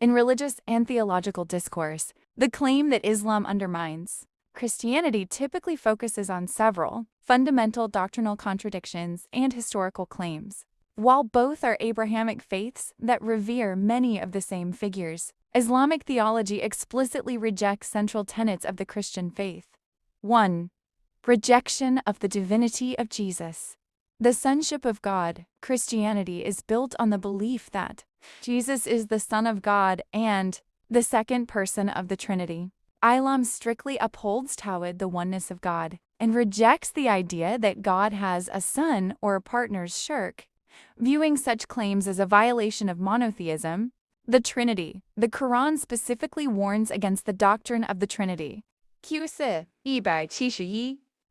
In religious and theological discourse, the claim that Islam undermines Christianity typically focuses on several fundamental doctrinal contradictions and historical claims. While both are Abrahamic faiths that revere many of the same figures, Islamic theology explicitly rejects central tenets of the Christian faith. 1. Rejection of the divinity of Jesus. The sonship of God. Christianity is built on the belief that Jesus is the Son of God and the second person of the Trinity. Islam strictly upholds Tawhid, the oneness of God, and rejects the idea that God has a son or a partner's shirk, viewing such claims as a violation of monotheism. The Trinity. The Quran specifically warns against the doctrine of the Trinity,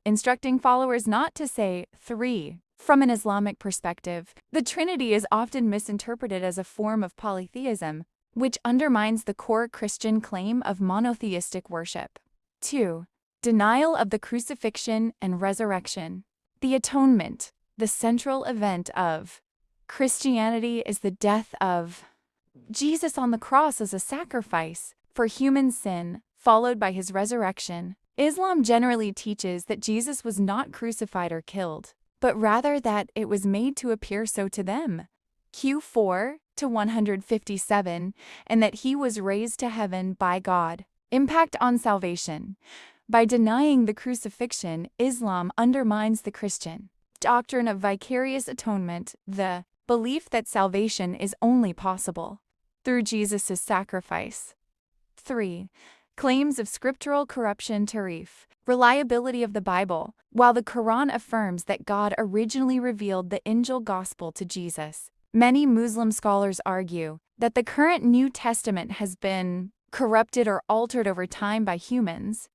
instructing followers not to say three. From an Islamic perspective, the Trinity is often misinterpreted as a form of polytheism, which undermines the core Christian claim of monotheistic worship. 2. Denial of the crucifixion and resurrection. The atonement, the central event of Christianity, is the death of Jesus on the cross as a sacrifice for human sin, followed by his resurrection. Islam generally teaches that Jesus was not crucified or killed, but rather that it was made to appear so to them. Q4 to 157, and that he was raised to heaven by God. Impact on salvation. By denying the crucifixion, Islam undermines the Christian doctrine of vicarious atonement, the belief that salvation is only possible through Jesus' sacrifice. 3. Claims of scriptural corruption. Tarif. Reliability of the Bible. While the Quran affirms that God originally revealed the Injil gospel to Jesus, many Muslim scholars argue that the current New Testament has been corrupted or altered over time by humans.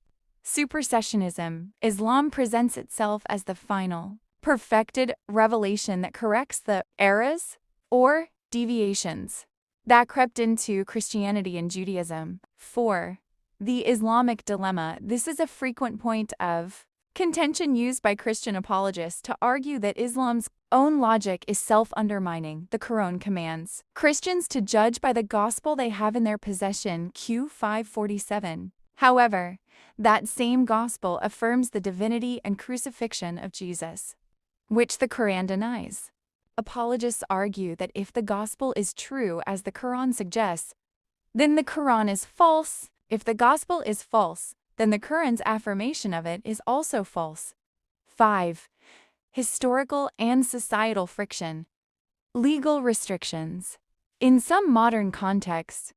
Supersessionism. Islam presents itself as the final, perfected revelation that corrects the errors or deviations that crept into Christianity and Judaism. 4. The Islamic dilemma. This is a frequent point of contention used by Christian apologists to argue that Islam's own logic is self-undermining. The Quran commands Christians to judge by the gospel they have in their possession. Q 547. However, that same gospel affirms the divinity and crucifixion of Jesus, which the Quran denies. Apologists argue that if the gospel is true as the Quran suggests, then the Quran is false. If the gospel is false, then the Quran's affirmation of it is also false. 5. Historical and societal friction. Legal restrictions. In some modern contexts,